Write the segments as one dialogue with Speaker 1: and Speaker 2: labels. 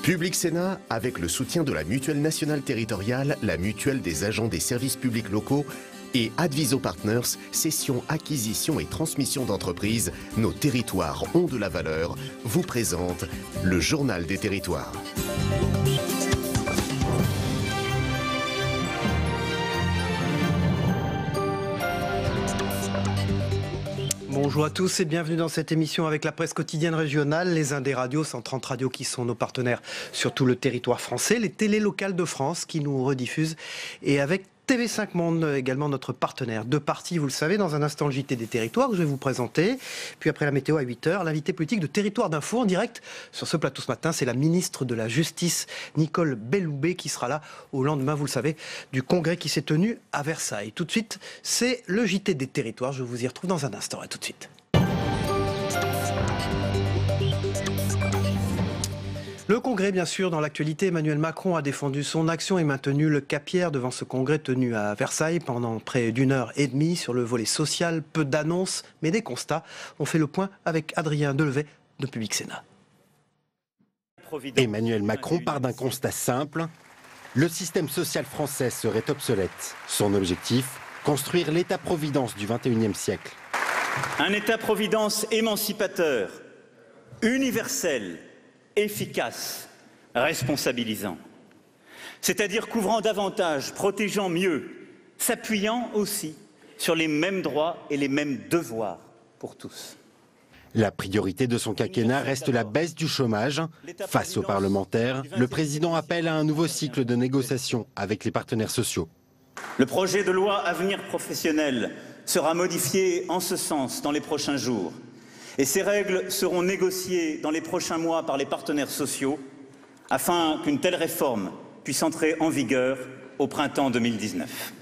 Speaker 1: Public Sénat, avec le soutien de la Mutuelle nationale territoriale, la Mutuelle des agents des services publics locaux et Adviso Partners, cession, acquisition et transmission d'entreprises, nos territoires ont de la valeur, vous présente le Journal des territoires.
Speaker 2: Bonjour à tous et bienvenue dans cette émission avec la presse quotidienne régionale, les Indes radios, 130 radios qui sont nos partenaires sur tout le territoire français, les télés locales de France qui nous rediffusent et avec TV5 Monde, également notre partenaire. Deux parties, vous le savez, dans un instant le JT des territoires que je vais vous présenter. Puis après la météo à 8h, l'invité politique de Territoire d'Info en direct sur ce plateau ce matin, c'est la ministre de la Justice, Nicole Belloubet, qui sera là au lendemain, vous le savez, du congrès qui s'est tenu à Versailles. Tout de suite, c'est le JT des territoires. Je vous y retrouve dans un instant. À tout de suite. Le congrès, bien sûr, dans l'actualité, Emmanuel Macron a défendu son action et maintenu le cap hier devant ce congrès tenu à Versailles pendant près d'une heure et demie sur le volet social. Peu d'annonces, mais des constats. On fait le point avec Adrien Delevet de Public Sénat.
Speaker 3: Emmanuel Macron part d'un constat simple. Le système social français serait obsolète. Son objectif, construire l'État-providence du XXIe siècle.
Speaker 4: Un État-providence émancipateur, universel, efficace, responsabilisant. C'est-à-dire couvrant davantage, protégeant mieux, s'appuyant aussi sur les mêmes droits et les mêmes devoirs pour tous.
Speaker 3: La priorité de son quinquennat reste la baisse du chômage. Face aux parlementaires, le président appelle à un nouveau cycle de négociations avec les partenaires sociaux.
Speaker 4: Le projet de loi Avenir professionnel sera modifié en ce sens dans les prochains jours. Et ces règles seront négociées dans les prochains mois par les partenaires sociaux afin qu'une telle réforme puisse entrer en vigueur au printemps 2019.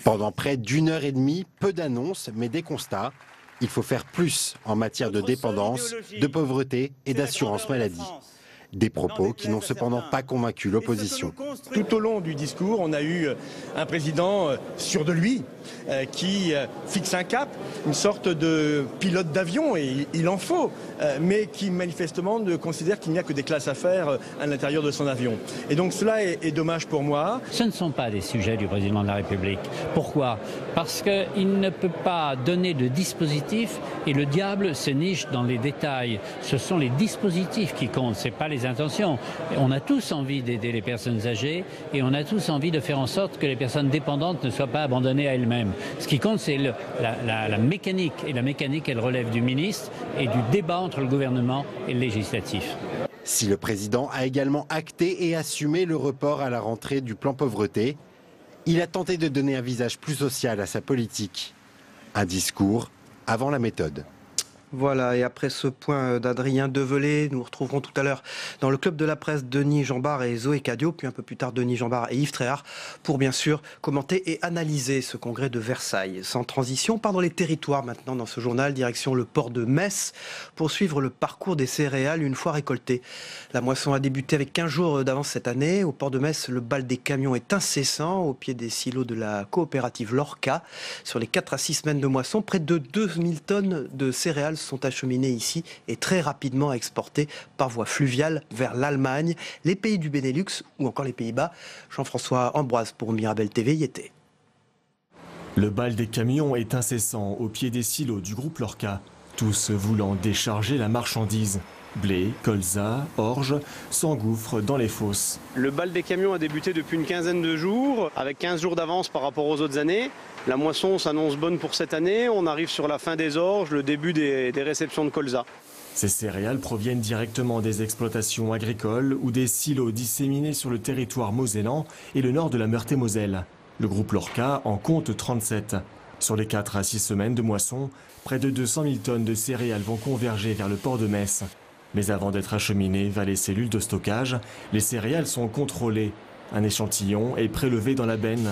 Speaker 3: Pendant près d'une heure et demie, peu d'annonces, mais des constats. Il faut faire plus en matière de dépendance, de pauvreté et d'assurance maladie. Des propos qui n'ont cependant pas convaincu l'opposition.
Speaker 5: Tout au long du discours, on a eu un président sûr de lui, qui fixe un cap, une sorte de pilote d'avion, et il en faut, mais qui manifestement considère qu'il n'y a que des classes à faire à l'intérieur de son avion. Et donc cela est dommage pour moi.
Speaker 6: Ce ne sont pas des sujets du président de la République. Pourquoi ? Parce qu'il ne peut pas donner de dispositifs et le diable se niche dans les détails. Ce sont les dispositifs qui comptent, ce n'est pas les intentions. On a tous envie d'aider les personnes âgées et on a tous envie de faire en sorte que les personnes dépendantes ne soient pas abandonnées à elles-mêmes. Ce qui compte, c'est la mécanique. Et la mécanique, elle relève du ministre et du débat entre le gouvernement et le législatif.
Speaker 3: Si le président a également acté et assumé le report à la rentrée du plan pauvreté, il a tenté de donner un visage plus social à sa politique. Un discours avant la méthode.
Speaker 2: Voilà, et après ce point d'Adrien Delevet, nous retrouverons tout à l'heure dans le club de la presse Denis Jambard et Zoé Cadio, puis un peu plus tard Denis Jambard et Yves Tréhard, pour bien sûr commenter et analyser ce congrès de Versailles. Sans transition, part dans les territoires maintenant dans ce journal, direction le port de Metz, pour suivre le parcours des céréales une fois récoltées. La moisson a débuté avec 15 jours d'avance cette année. Au port de Metz, le bal des camions est incessant au pied des silos de la coopérative Lorca. Sur les 4 à 6 semaines de moisson, près de 2000 tonnes de céréales sont acheminées ici et très rapidement exportées par voie fluviale vers l'Allemagne, les pays du Benelux ou encore les Pays-Bas. Jean-François Ambroise pour Mirabel TV y était.
Speaker 7: Le bal des camions est incessant au pied des silos du groupe Lorca, tous voulant décharger la marchandise. Blé, colza, orge s'engouffrent dans les fosses.
Speaker 8: Le bal des camions a débuté depuis une quinzaine de jours, avec 15 jours d'avance par rapport aux autres années. La moisson s'annonce bonne pour cette année, on arrive sur la fin des orges, le début des réceptions de colza.
Speaker 7: Ces céréales proviennent directement des exploitations agricoles ou des silos disséminés sur le territoire mosellan et le nord de la Meurthe-et-Moselle. Le groupe Lorca en compte 37. Sur les 4 à 6 semaines de moisson, près de 200 000 tonnes de céréales vont converger vers le port de Metz. Mais avant d'être acheminées vers les cellules de stockage, les céréales sont contrôlées. Un échantillon est prélevé dans la benne.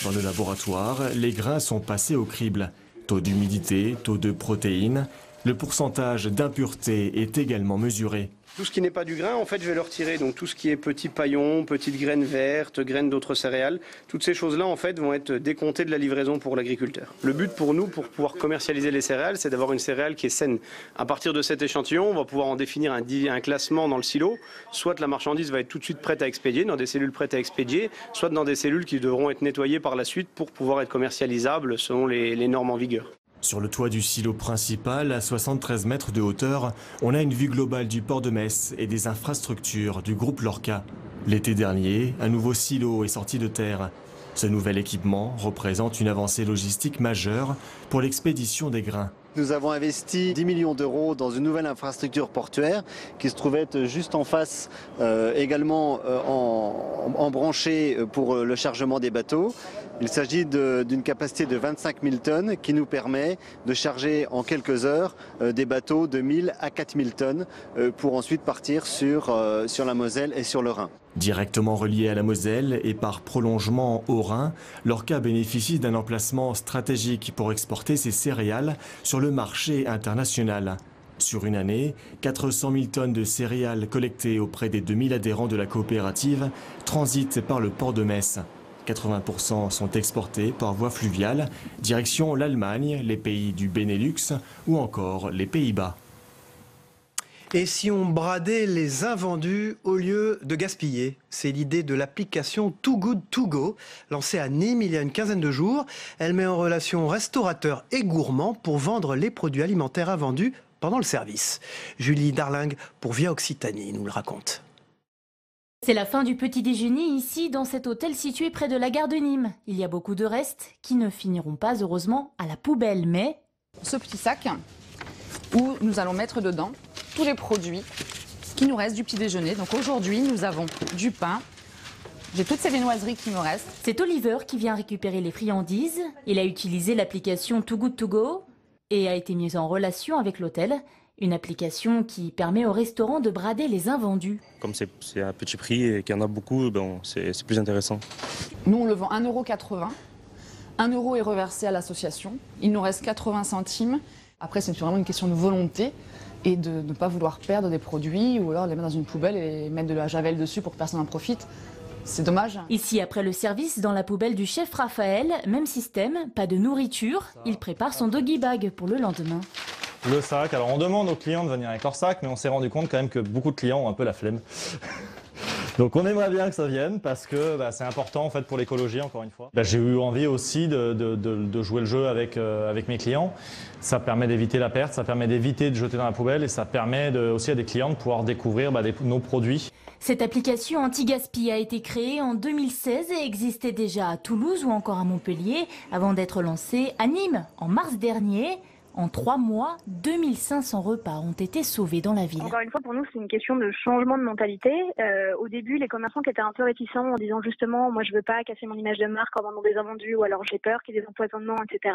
Speaker 7: Dans le laboratoire, les grains sont passés au crible. Taux d'humidité, taux de protéines, le pourcentage d'impuretés est également mesuré.
Speaker 8: Tout ce qui n'est pas du grain, en fait, je vais le retirer. Donc tout ce qui est petits paillons, petites graines vertes, graines d'autres céréales, toutes ces choses-là, en fait, vont être décomptées de la livraison pour l'agriculteur. Le but pour nous, pour pouvoir commercialiser les céréales, c'est d'avoir une céréale qui est saine. À partir de cet échantillon, on va pouvoir en définir un classement dans le silo. Soit la marchandise va être tout de suite prête à expédier, dans des cellules prêtes à expédier, soit dans des cellules qui devront être nettoyées par la suite pour pouvoir être commercialisables selon les normes en vigueur.
Speaker 7: Sur le toit du silo principal, à 73 mètres de hauteur, on a une vue globale du port de Metz et des infrastructures du groupe Lorca. L'été dernier, un nouveau silo est sorti de terre. Ce nouvel équipement représente une avancée logistique majeure pour l'expédition des grains.
Speaker 9: Nous avons investi 10 millions d'euros dans une nouvelle infrastructure portuaire qui se trouvait juste en face, également embranchée pour le chargement des bateaux. Il s'agit d'une capacité de 25 000 tonnes qui nous permet de charger en quelques heures des bateaux de 1000 à 4000 tonnes pour ensuite partir sur la Moselle et sur le Rhin.
Speaker 7: Directement relié à la Moselle et par prolongement au Rhin, Lorca bénéficie d'un emplacement stratégique pour exporter ses céréales sur le marché international. Sur une année, 400 000 tonnes de céréales collectées auprès des 2000 adhérents de la coopérative transitent par le port de Metz. 80% sont exportés par voie fluviale, direction l'Allemagne, les pays du Benelux ou encore les Pays-Bas.
Speaker 2: Et si on bradait les invendus au lieu de gaspiller? C'est l'idée de l'application Too Good To Go, lancée à Nîmes il y a une quinzaine de jours. Elle met en relation restaurateurs et gourmands pour vendre les produits alimentaires invendus pendant le service. Julie Darling pour Via Occitanie nous le raconte.
Speaker 10: C'est la fin du petit déjeuner ici, dans cet hôtel situé près de la gare de Nîmes. Il y a beaucoup de restes qui ne finiront pas, heureusement, à la poubelle, mais...
Speaker 11: Ce petit sac où nous allons mettre dedans tous les produits qui nous restent du petit déjeuner. Donc aujourd'hui, nous avons du pain. J'ai toutes ces viennoiseries qui me restent.
Speaker 10: C'est Oliver qui vient récupérer les friandises. Il a utilisé l'application Too Good To Go et a été mis en relation avec l'hôtel. Une application qui permet au restaurant de brader les invendus.
Speaker 12: Comme c'est à petit prix et qu'il y en a beaucoup, c'est plus intéressant.
Speaker 11: Nous, on le vend 1,80 €. 1 € est reversé à l'association. Il nous reste 80 centimes. Après, c'est vraiment une question de volonté et de ne pas vouloir perdre des produits ou alors les mettre dans une poubelle et mettre de la javel dessus pour que personne n'en profite. C'est dommage.
Speaker 10: Ici, après le service, dans la poubelle du chef Raphaël, même système, pas de nourriture. Il prépare son doggy bag pour le lendemain.
Speaker 13: Le sac, alors on demande aux clients de venir avec leur sac, mais on s'est rendu compte quand même que beaucoup de clients ont un peu la flemme. Donc on aimerait bien que ça vienne parce que c'est important en fait pour l'écologie, encore une fois. J'ai eu envie aussi de jouer le jeu avec mes clients. Ça permet d'éviter la perte, ça permet d'éviter de jeter dans la poubelle et ça permet aussi à des clients de pouvoir découvrir nos produits.
Speaker 10: Cette application anti-gaspi a été créée en 2016 et existait déjà à Toulouse ou encore à Montpellier avant d'être lancée à Nîmes en mars dernier. En 3 mois, 2500 repas ont été sauvés dans la ville.
Speaker 14: Encore une fois, pour nous, c'est une question de changement de mentalité. Au début, les commerçants qui étaient un peu réticents en disant justement, moi je veux pas casser mon image de marque en vendant des invendus ou alors j'ai peur qu'il y ait des empoisonnements, etc.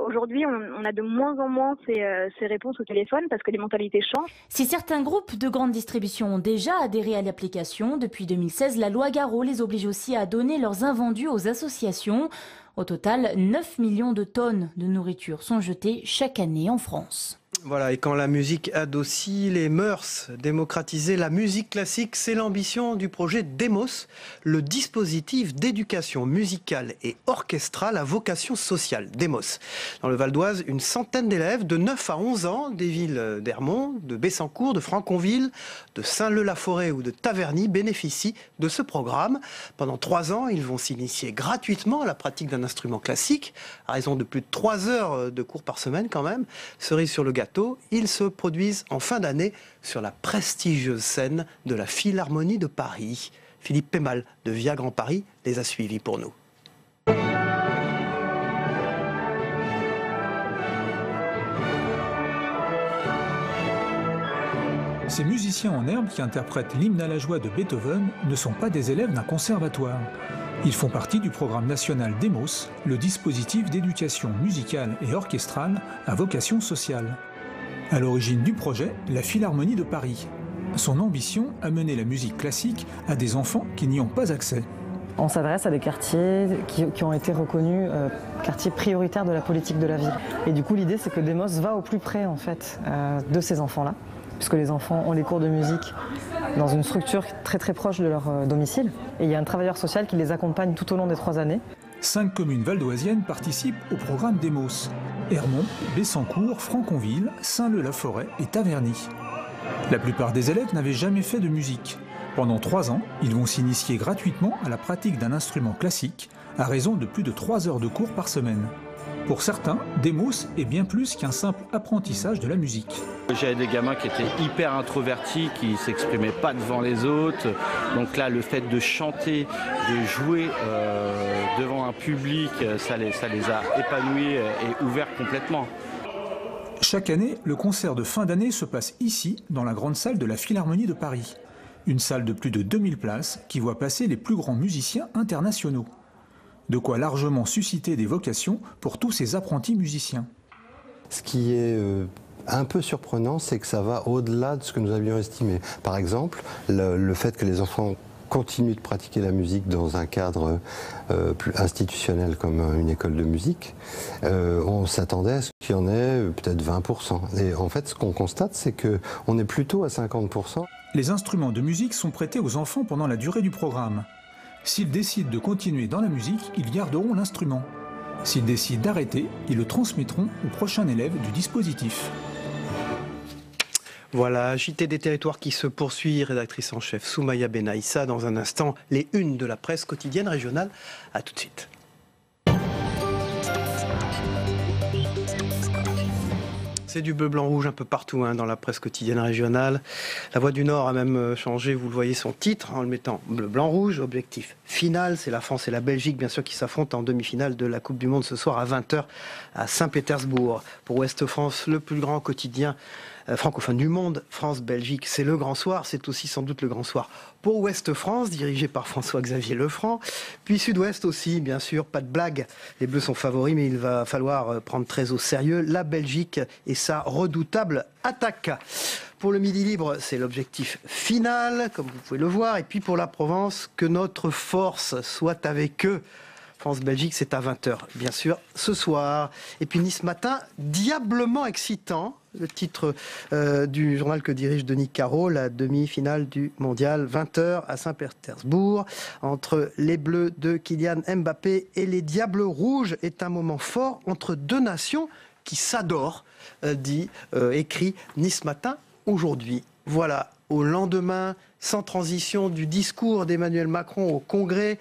Speaker 14: Aujourd'hui, on a de moins en moins ces réponses au téléphone parce que les mentalités changent.
Speaker 10: Si certains groupes de grande distribution ont déjà adhéré à l'application, depuis 2016, la loi Garot les oblige aussi à donner leurs invendus aux associations. Au total, 9 millions de tonnes de nourriture sont jetées chaque année en France.
Speaker 2: Voilà, et quand la musique adoucit les mœurs, démocratiser la musique classique, c'est l'ambition du projet Demos, le dispositif d'éducation musicale et orchestrale à vocation sociale, Demos. Dans le Val d'Oise, une centaine d'élèves de 9 à 11 ans des villes d'Hermont, de Bessancourt, de Franconville, de Saint-Leu-la-Forêt ou de Taverny bénéficient de ce programme. Pendant 3 ans, ils vont s'initier gratuitement à la pratique d'un instrument classique, à raison de plus de 3 heures de cours par semaine quand même. Cerise sur le gâteau, ils se produisent en fin d'année sur la prestigieuse scène de la Philharmonie de Paris. Philippe Pémal de Via Grand Paris les a suivis pour nous.
Speaker 15: Ces musiciens en herbe qui interprètent l'hymne à la joie de Beethoven ne sont pas des élèves d'un conservatoire. Ils font partie du programme national Demos, le dispositif d'éducation musicale et orchestrale à vocation sociale. À l'origine du projet, la Philharmonie de Paris. Son ambition, amener la musique classique à des enfants qui n'y ont pas accès.
Speaker 16: On s'adresse à des quartiers qui ont été reconnus quartiers prioritaires de la politique de la ville. Et du coup, l'idée, c'est que Demos va au plus près en fait, de ces enfants-là, puisque les enfants ont les cours de musique dans une structure très très proche de leur domicile. Et il y a un travailleur social qui les accompagne tout au long des 3 années.
Speaker 15: 5 communes valdoisiennes participent au programme Demos. Hermont, Bessancourt, Franconville, Saint-Leu-la-Forêt et Taverny. La plupart des élèves n'avaient jamais fait de musique. Pendant 3 ans, ils vont s'initier gratuitement à la pratique d'un instrument classique à raison de plus de 3 heures de cours par semaine. Pour certains, Demos est bien plus qu'un simple apprentissage de la musique.
Speaker 17: J'avais des gamins qui étaient hyper introvertis, qui ne s'exprimaient pas devant les autres. Donc là, le fait de chanter, de jouer devant un public, ça les a épanouis et ouverts complètement.
Speaker 15: Chaque année, le concert de fin d'année se passe ici, dans la grande salle de la Philharmonie de Paris. Une salle de plus de 2000 places qui voit passer les plus grands musiciens internationaux. De quoi largement susciter des vocations pour tous ces apprentis musiciens.
Speaker 18: Ce qui est un peu surprenant, c'est que ça va au-delà de ce que nous avions estimé. Par exemple, le fait que les enfants continuent de pratiquer la musique dans un cadre plus institutionnel comme une école de musique, on s'attendait à ce qu'il y en ait peut-être 20%. Et en fait, ce qu'on constate, c'est qu'on est plutôt à 50%.
Speaker 15: Les instruments de musique sont prêtés aux enfants pendant la durée du programme. S'ils décident de continuer dans la musique, ils garderont l'instrument. S'ils décident d'arrêter, ils le transmettront au prochain élève du dispositif.
Speaker 2: Voilà, JT des territoires qui se poursuit, rédactrice en chef Soumaya Benaïssa. Dans un instant, les unes de la presse quotidienne régionale. A tout de suite. C'est du bleu, blanc, rouge un peu partout dans la presse quotidienne régionale. La Voix du Nord a même changé, vous le voyez, son titre en le mettant bleu, blanc, rouge. Objectif final, c'est la France et la Belgique, bien sûr, qui s'affrontent en demi-finale de la Coupe du Monde ce soir à 20h à Saint-Pétersbourg. Pour Ouest France, le plus grand quotidien francophone du monde, France-Belgique, c'est le grand soir, c'est aussi sans doute le grand soir pour Ouest France, dirigé par François-Xavier Lefranc, puis Sud-Ouest aussi, bien sûr, pas de blague, les Bleus sont favoris, mais il va falloir prendre très au sérieux la Belgique et sa redoutable attaque. Pour le Midi Libre, c'est l'objectif final, comme vous pouvez le voir, et puis pour la Provence, que notre force soit avec eux. France-Belgique, c'est à 20h, bien sûr, ce soir. Et puis Nice Matin, diablement excitant, le titre du journal que dirige Denis Caro, la demi-finale du mondial, 20h à Saint-Pétersbourg, entre les Bleus de Kylian Mbappé et les Diables Rouges, est un moment fort entre deux nations qui s'adorent, écrit Nice Matin aujourd'hui. Voilà, au lendemain, sans transition, du discours d'Emmanuel Macron au Congrès.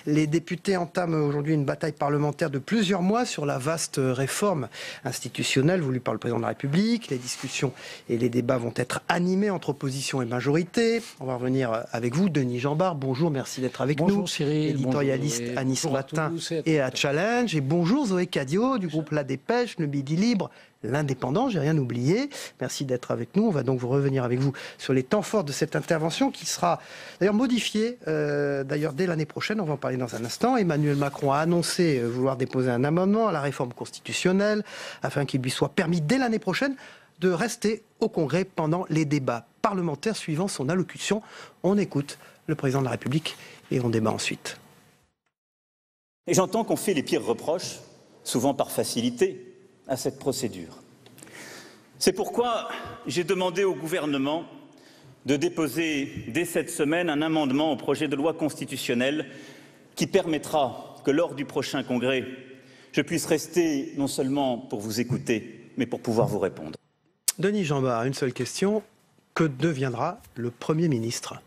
Speaker 2: Les députés entament aujourd'hui une bataille parlementaire de plusieurs mois sur la vaste réforme institutionnelle voulue par le président de la République. Les discussions et les débats vont être animés entre opposition et majorité. On va revenir avec vous, Denis Jambard. Bonjour, merci d'être avec nous.
Speaker 19: Bonjour Cyril.
Speaker 2: Éditorialiste à Nice Matin et à Challenge. Et bonjour Zoé Cadio du groupe La Dépêche, le Midi Libre, l'Indépendant, j'ai rien oublié. Merci d'être avec nous. On va donc revenir avec vous sur les temps forts de cette intervention qui sera d'ailleurs modifiée dès l'année prochaine. On va en parler dans un instant. Emmanuel Macron a annoncé vouloir déposer un amendement à la réforme constitutionnelle afin qu'il lui soit permis dès l'année prochaine de rester au Congrès pendant les débats parlementaires suivant son allocution. On écoute le président de la République et on débat ensuite.
Speaker 4: Et j'entends qu'on fait les pires reproches, souvent par facilité, à cette procédure. C'est pourquoi j'ai demandé au gouvernement de déposer dès cette semaine un amendement au projet de loi constitutionnelle qui permettra que lors du prochain congrès, je puisse rester non seulement pour vous écouter, mais pour pouvoir vous répondre.
Speaker 2: Denis Jambard, une seule question. Que deviendra le Premier ministre ?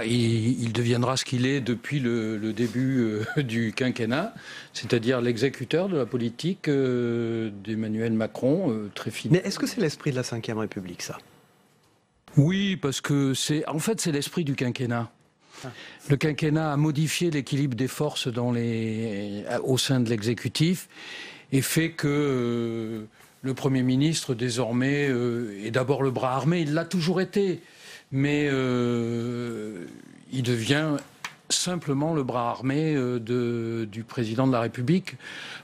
Speaker 19: Il deviendra ce qu'il est depuis le début du quinquennat, c'est-à-dire l'exécuteur de la politique d'Emmanuel Macron, très finement.
Speaker 2: Mais est-ce que c'est l'esprit de la Ve République, ça ?
Speaker 19: Oui, parce que c'est l'esprit du quinquennat. Le quinquennat a modifié l'équilibre des forces au sein de l'exécutif et fait que le Premier ministre, désormais, est d'abord le bras armé. Il l'a toujours été. Mais il devient simplement le bras armé du président de la République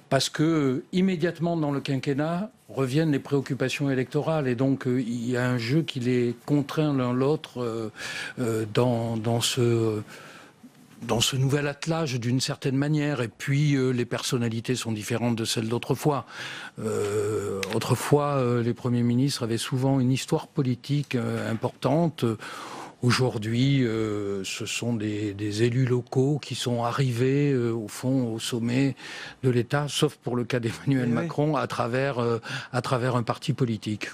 Speaker 19: parce que immédiatement dans le quinquennat reviennent les préoccupations électorales et donc il y a un jeu qui les contraint l'un l'autre dans ce dans ce nouvel attelage d'une certaine manière. Et puis les personnalités sont différentes de celles d'autrefois. Autrefois, les premiers ministres avaient souvent une histoire politique importante. Aujourd'hui, ce sont des élus locaux qui sont arrivés, au fond, au sommet de l'État, sauf pour le cas d'Emmanuel Macron, à travers un parti politique.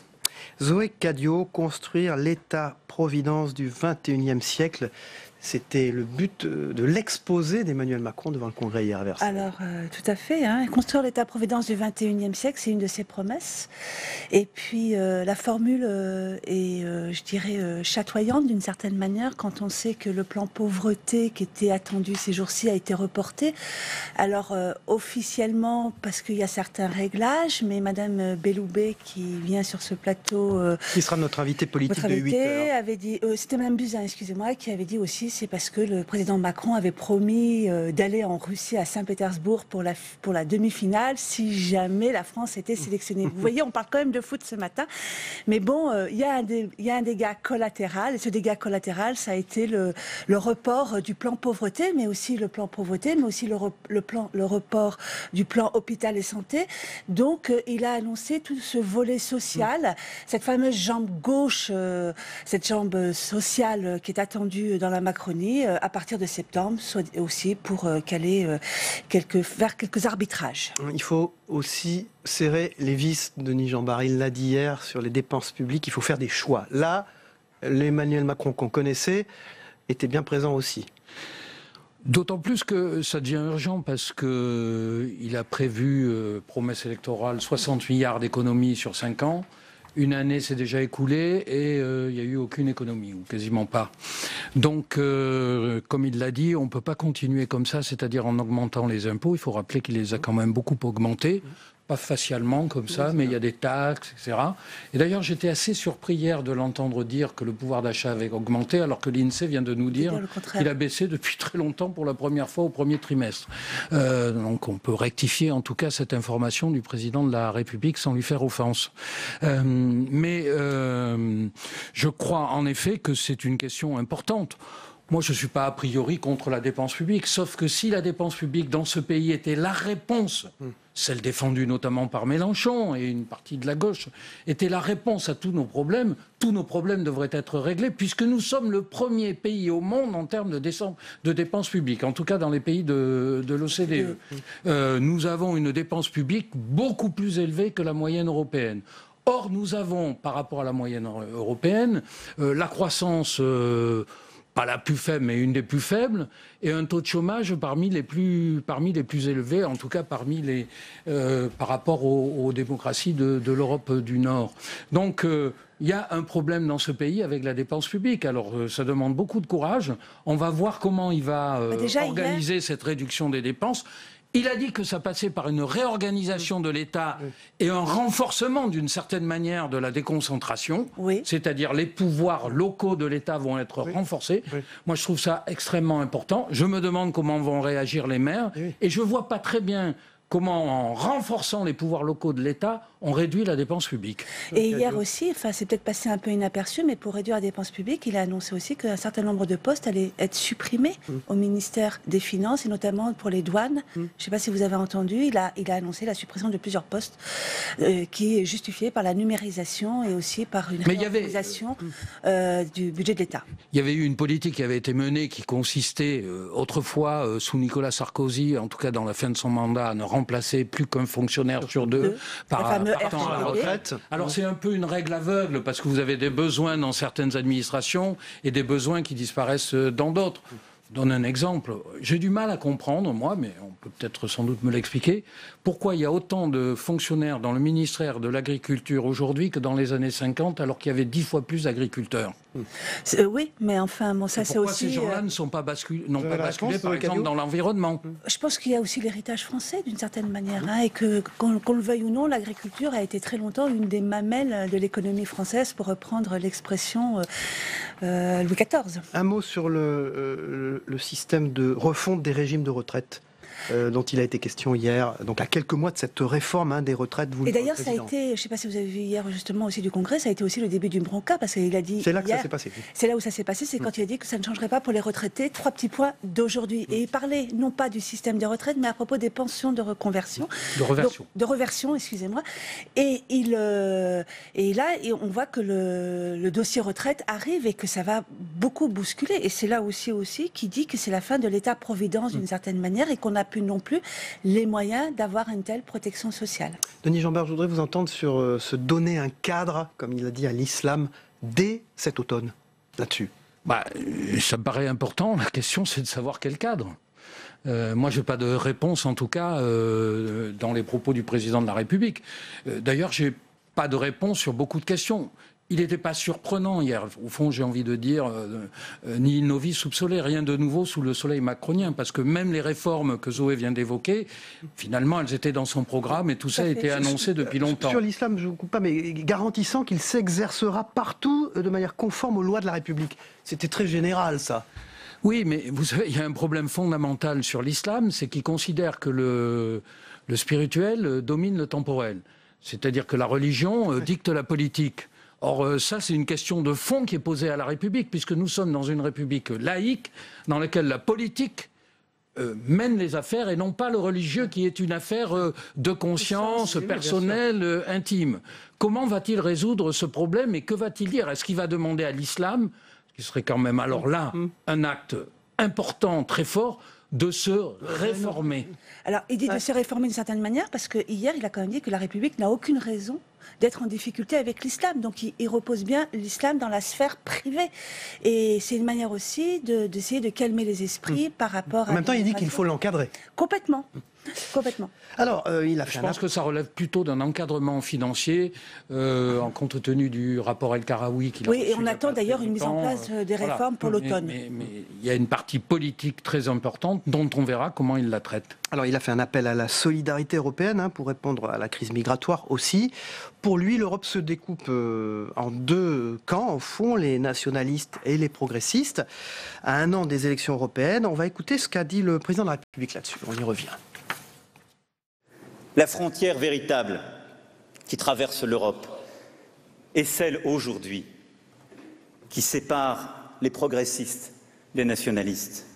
Speaker 2: Zoé Cadio, construire l'État-providence du XXIe siècle, c'était le but de l'exposé d'Emmanuel Macron devant le Congrès hier à Versailles.
Speaker 20: Alors, tout à fait. Construire l'État-providence du XXIe siècle, c'est une de ses promesses. Et puis, la formule est, je dirais, chatoyante d'une certaine manière quand on sait que le plan pauvreté qui était attendu ces jours-ci a été reporté. Alors, officiellement, parce qu'il y a certains réglages, mais Madame Belloubet, qui vient sur ce plateau...
Speaker 2: qui sera notre invité politique de 8 heures.
Speaker 20: Avait dit, c'était Madame Buzyn, excusez-moi, qui avait dit aussi c'est parce que le président Macron avait promis d'aller en Russie, à Saint-Pétersbourg, pour la demi-finale, si jamais la France était sélectionnée. Vous voyez, on parle quand même de foot ce matin. Mais bon, il y a un dégât collatéral. Et ce dégât collatéral, ça a été le report du plan pauvreté, mais aussi le report du plan hôpital et santé. Donc, il a annoncé tout ce volet social, cette fameuse jambe gauche, cette jambe sociale qui est attendue dans la Macronie à partir de septembre, soit aussi pour caler vers quelques arbitrages.
Speaker 2: Il faut aussi serrer les vis, Denis Jeanbart. Il l'a dit hier sur les dépenses publiques, il faut faire des choix. Là, l'Emmanuel Macron qu'on connaissait était bien présent aussi.
Speaker 19: D'autant plus que ça devient urgent parce qu'il a prévu, promesse électorale, 60 milliards d'économies sur 5 ans. Une année s'est déjà écoulée et il n'y a eu aucune économie, ou quasiment pas. Donc, comme il l'a dit, on ne peut pas continuer comme ça, c'est-à-dire en augmentant les impôts. Il faut rappeler qu'il les a quand même beaucoup augmentés. Pas facialement comme ça, mais il y a des taxes, etc. Et d'ailleurs, j'étais assez surpris hier de l'entendre dire que le pouvoir d'achat avait augmenté, alors que l'INSEE vient de nous dire qu'il a baissé depuis très longtemps pour la première fois au premier trimestre. Donc on peut rectifier en tout cas cette information du président de la République sans lui faire offense. Mais je crois en effet que c'est une question importante. Moi, je ne suis pas a priori contre la dépense publique, sauf que si la dépense publique dans ce pays était la réponse, celle défendue notamment par Mélenchon et une partie de la gauche, était la réponse à tous nos problèmes devraient être réglés, puisque nous sommes le premier pays au monde en termes de dépenses publiques, en tout cas dans les pays de l'OCDE. Nous avons une dépense publique beaucoup plus élevée que la moyenne européenne. Or, nous avons, par rapport à la moyenne européenne, la croissance... pas la plus faible, mais une des plus faibles, et un taux de chômage parmi les plus élevés, en tout cas par rapport aux démocraties de l'Europe du Nord. Donc, il y a un problème dans ce pays avec la dépense publique. Alors, ça demande beaucoup de courage. On va voir comment il va organiser cette réduction des dépenses. Il a dit que ça passait par une réorganisation de l'État et un renforcement d'une certaine manière de la déconcentration. C'est-à-dire les pouvoirs locaux de l'État vont être renforcés. Moi, je trouve ça extrêmement important. Je me demande comment vont réagir les maires. Et je ne vois pas très bien comment, en renforçant les pouvoirs locaux de l'État, on réduit la dépense publique.
Speaker 20: Et hier aussi, c'est peut-être passé un peu inaperçu, mais pour réduire la dépense publique, il a annoncé aussi qu'un certain nombre de postes allaient être supprimés au ministère des Finances, et notamment pour les douanes. Je ne sais pas si vous avez entendu, il a annoncé la suppression de plusieurs postes qui est justifiée par la numérisation et aussi par une réorganisation du budget de l'État.
Speaker 19: Il y avait eu une politique qui avait été menée qui consistait autrefois, sous Nicolas Sarkozy, en tout cas dans la fin de son mandat, à ne remplacer plus qu'un fonctionnaire sur deux partant à la retraite. Alors c'est un peu une règle aveugle parce que vous avez des besoins dans certaines administrations et des besoins qui disparaissent dans d'autres. Je donne un exemple. J'ai du mal à comprendre, moi, mais on peut peut-être sans doute me l'expliquer, pourquoi il y a autant de fonctionnaires dans le ministère de l'Agriculture aujourd'hui que dans les années 50, alors qu'il y avait 10 fois plus d'agriculteurs.
Speaker 20: Oui, mais enfin, bon, ça c'est aussi...
Speaker 19: Pourquoi ces gens-là ne sont pas basculés, par exemple, dans l'environnement?
Speaker 20: Je pense qu'il y a aussi l'héritage français, d'une certaine manière, et que, qu'on le veuille ou non, l'agriculture a été très longtemps une des mamelles de l'économie française, pour reprendre l'expression Louis XIV.
Speaker 2: Un mot sur le système de refonte des régimes de retraite. dont il a été question hier, donc à quelques mois de cette réforme des retraites.
Speaker 20: Et d'ailleurs, ça a été, je ne sais pas si vous avez vu hier justement aussi du Congrès, ça a été aussi le début du bronca, parce qu'il a dit...
Speaker 2: C'est là que ça s'est passé.
Speaker 20: C'est là où ça s'est passé, c'est quand il a dit que ça ne changerait pas pour les retraités. 3 petits points d'aujourd'hui. Et il parlait non pas du système des retraites, mais à propos des pensions de reconversion. De reversion, excusez-moi. Et là, on voit que le dossier retraite arrive et que ça va beaucoup bousculer. Et c'est là aussi qui dit que c'est la fin de l'État-providence d'une certaine manière et qu'on n'a plus non plus les moyens d'avoir une telle protection sociale.
Speaker 2: Denis Jambard, je voudrais vous entendre sur se donner un cadre, comme il a dit, à l'islam dès cet automne, là-dessus.
Speaker 19: Ça me paraît important. La question, c'est de savoir quel cadre. Moi, je n'ai pas de réponse, en tout cas, dans les propos du président de la République. D'ailleurs, je n'ai pas de réponse sur beaucoup de questions. Il n'était pas surprenant hier. Au fond, j'ai envie de dire, ni novice sub sole, rien de nouveau sous le soleil macronien, parce que même les réformes que Zoé vient d'évoquer, finalement, elles étaient dans son programme et tout ça a été annoncé depuis longtemps.
Speaker 2: Sur l'islam, je ne vous coupe pas, mais garantissant qu'il s'exercera partout de manière conforme aux lois de la République. C'était très général, ça.
Speaker 19: Oui, mais vous savez, il y a un problème fondamental sur l'islam, c'est qu'il considère que le spirituel domine le temporel. C'est-à-dire que la religion dicte la politique. Or, ça, c'est une question de fond qui est posée à la République, puisque nous sommes dans une République laïque, dans laquelle la politique mène les affaires, et non pas le religieux, qui est une affaire de conscience personnelle, intime. Comment va-t-il résoudre ce problème, et que va-t-il dire? Est-ce qu'il va demander à l'islam, ce qui serait quand même alors là un acte important, très fort, de se réformer?
Speaker 20: Alors, il dit de se réformer d'une certaine manière, parce que hier, il a quand même dit que la République n'a aucune raison d'être en difficulté avec l'islam. Donc, il repose bien l'islam dans la sphère privée. Et c'est une manière aussi d'essayer de calmer les esprits par rapport à...
Speaker 2: En même temps, il dit qu'il faut l'encadrer.
Speaker 20: Complètement. Complètement.
Speaker 2: Alors,
Speaker 19: je pense que ça relève plutôt d'un encadrement financier, en compte tenu du rapport El Karaoui.
Speaker 20: Oui, et on attend d'ailleurs une mise en place des réformes pour l'automne.
Speaker 19: Mais il y a une partie politique très importante dont on verra comment il la traite.
Speaker 2: Alors, il a fait un appel à la solidarité européenne pour répondre à la crise migratoire aussi. Pour lui, l'Europe se découpe en 2 camps, au fond, les nationalistes et les progressistes. À 1 an des élections européennes, on va écouter ce qu'a dit le président de la République là-dessus. On y revient.
Speaker 4: La frontière véritable qui traverse l'Europe est celle aujourd'hui qui sépare les progressistes des nationalistes.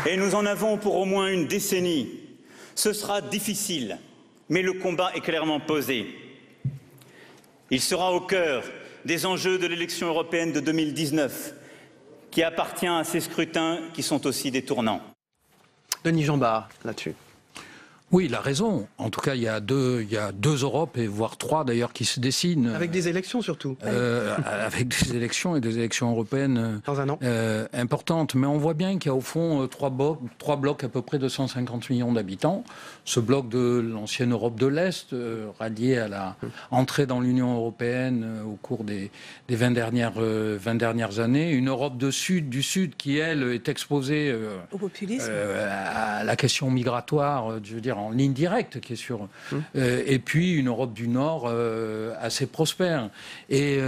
Speaker 4: Et nous en avons pour au moins une décennie. Ce sera difficile, mais le combat est clairement posé. Il sera au cœur des enjeux de l'élection européenne de 2019, qui appartient à ces scrutins qui sont aussi des tournants.
Speaker 2: Denis Jambard, là-dessus.
Speaker 19: Oui, il a raison. En tout cas, il y a deux Europes, et voire 3 d'ailleurs, qui se dessinent.
Speaker 2: Avec des élections surtout.
Speaker 19: Avec des élections et des élections européennes
Speaker 2: dans un an.
Speaker 19: Importantes. Mais on voit bien qu'il y a au fond 3 blocs à peu près de 150 millions d'habitants. Ce bloc de l'ancienne Europe de l'Est, rallié à la entrée dans l'Union européenne au cours des 20 dernières années. Une Europe du Sud qui, elle, est exposée
Speaker 20: au populisme,
Speaker 19: à la question migratoire, je veux dire, en ligne directe, qui est sur... et puis une Europe du Nord assez prospère. Et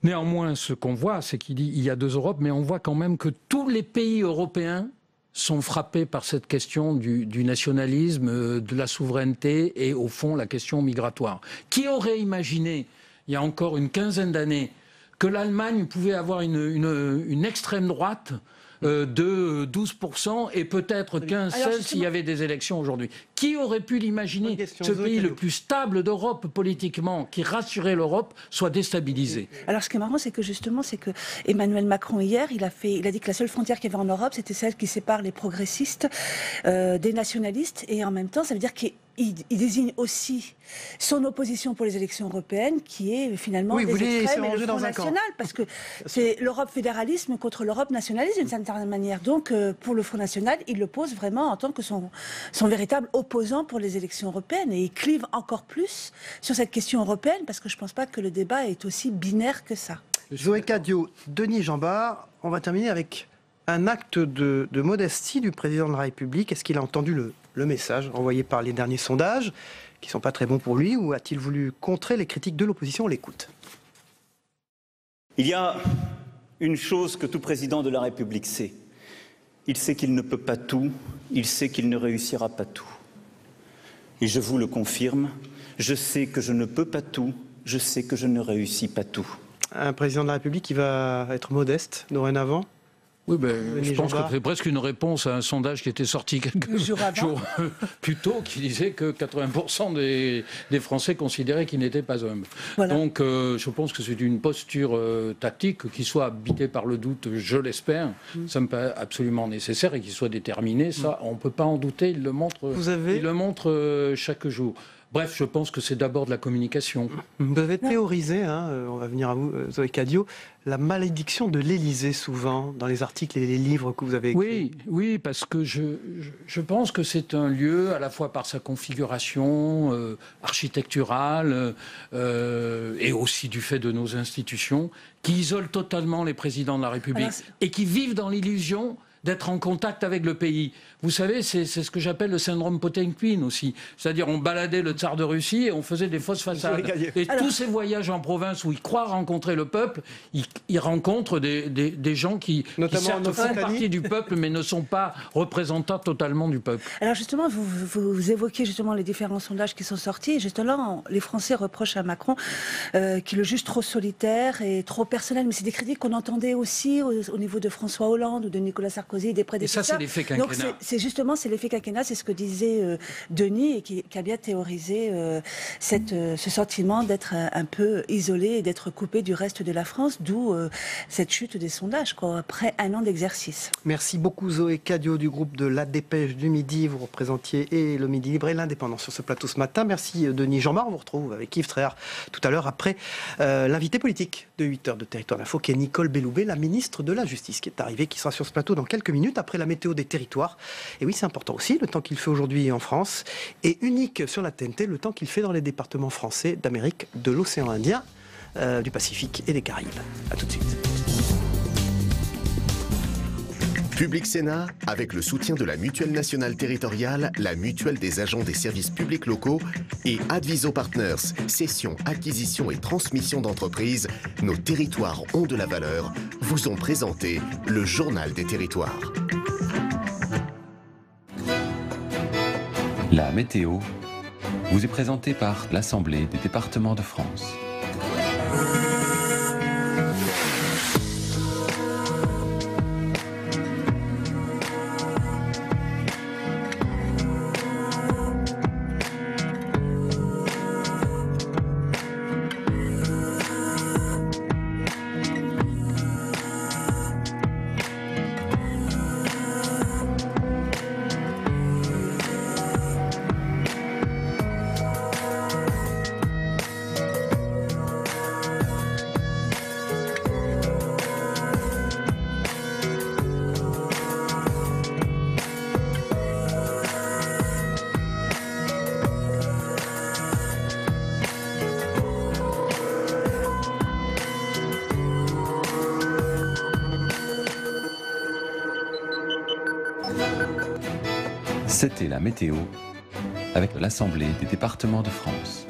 Speaker 19: néanmoins, ce qu'on voit, c'est qu'il y a 2 Europes, mais on voit quand même que tous les pays européens sont frappés par cette question du nationalisme, de la souveraineté et, au fond, la question migratoire. Qui aurait imaginé, il y a encore une quinzaine d'années, que l'Allemagne pouvait avoir une extrême droite de 12% et peut-être 15-16% s'il y avait des élections aujourd'hui. Qui aurait pu l'imaginer? Ce pays le plus stable d'Europe politiquement, qui rassurait l'Europe, soit déstabilisé.
Speaker 20: Alors ce qui est marrant, c'est que justement, c'est que Emmanuel Macron hier, il a dit que la seule frontière qu'il y avait en Europe, c'était celle qui sépare les progressistes des nationalistes, et en même temps, ça veut dire qu'il désigne aussi son opposition pour les élections européennes, qui est finalement des extrêmes et le Front National, parce que c'est l'Europe fédéralisme contre l'Europe nationaliste d'une certaine manière. Donc pour le Front National, il le pose vraiment en tant que son véritable opposant pour les élections européennes, et il clive encore plus sur cette question européenne, parce que je ne pense pas que le débat est aussi binaire que ça.
Speaker 2: Zoé Cadio, Denis Jambard, on va terminer avec un acte de modestie du président de la République. Est-ce qu'il a entendu le message envoyé par les derniers sondages, qui ne sont pas très bons pour lui, ou a-t-il voulu contrer les critiques de l'opposition? On l'écoute.
Speaker 4: Il y a une chose que tout président de la République sait. Il sait qu'il ne peut pas tout, il sait qu'il ne réussira pas tout. Et je vous le confirme, je sais que je ne peux pas tout, je sais que je ne réussis pas tout.
Speaker 2: Un président de la République qui va être modeste dorénavant?
Speaker 19: Oui, je pense que c'est presque une réponse à un sondage qui était sorti quelques jours plus tôt, qui disait que 80% des Français considéraient qu'il n'était pas humble. Voilà. Donc je pense que c'est une posture tactique, qu'il soit habité par le doute, je l'espère, ça me paraît absolument nécessaire, et qu'il soit déterminé, ça on ne peut pas en douter, il le montre chaque jour. Bref, je pense que c'est d'abord de la communication.
Speaker 2: Vous avez théorisé, on va venir à vous, Zoé Cadio, la malédiction de l'Élysée souvent, dans les articles et les livres que vous avez écrits.
Speaker 19: Oui, parce que je pense que c'est un lieu, à la fois par sa configuration architecturale et aussi du fait de nos institutions, qui isole totalement les présidents de la République et qui vivent dans l'illusion d'être en contact avec le pays. Vous savez, c'est ce que j'appelle le syndrome Potemkin aussi. C'est-à-dire, on baladait le tsar de Russie et on faisait des fausses façades. Et tous ces voyages en province où il croit rencontrer le peuple, il rencontre des gens qui certes font partie du peuple, mais ne sont pas représentants totalement du peuple.
Speaker 20: Alors justement, vous évoquez justement les différents sondages qui sont sortis. Et justement, les Français reprochent à Macron qu'il le juge trop solitaire et trop personnel. Mais c'est des critiques qu'on entendait aussi au niveau de François Hollande ou de Nicolas Sarkozy, des prédécesseurs.
Speaker 19: Et ça, c'est l'effet quinquennat.
Speaker 20: C'est justement l'effet quinquennat, c'est ce que disait Denis, et qui a bien théorisé ce sentiment d'être un peu isolé et d'être coupé du reste de la France, d'où cette chute des sondages, après un an d'exercice.
Speaker 2: Merci beaucoup Zoé Cadio du groupe de La Dépêche du Midi. Vous représentiez et le Midi Libre et l'Indépendant sur ce plateau ce matin. Merci Denis Jean-Marc. On vous retrouve avec Yves Tréhard tout à l'heure après l'invité politique de 8h de Territoire d'Info, qui est Nicole Belloubet, la ministre de la Justice, qui est arrivée, qui sera sur ce plateau dans quelques minutes après la météo des territoires. Et oui, c'est important aussi, le temps qu'il fait aujourd'hui en France est unique sur la TNT, le temps qu'il fait dans les départements français d'Amérique, de l'océan Indien, du Pacifique et des Caraïbes. A tout de suite.
Speaker 1: Public Sénat, avec le soutien de la Mutuelle nationale territoriale, la Mutuelle des agents des services publics locaux et Adviso Partners, cession, acquisition et transmission d'entreprises, nos territoires ont de la valeur, vous ont présenté le Journal des territoires.
Speaker 21: La météo vous est présentée par l'Assemblée des départements de France. C'était la météo avec l'Assemblée des départements de France.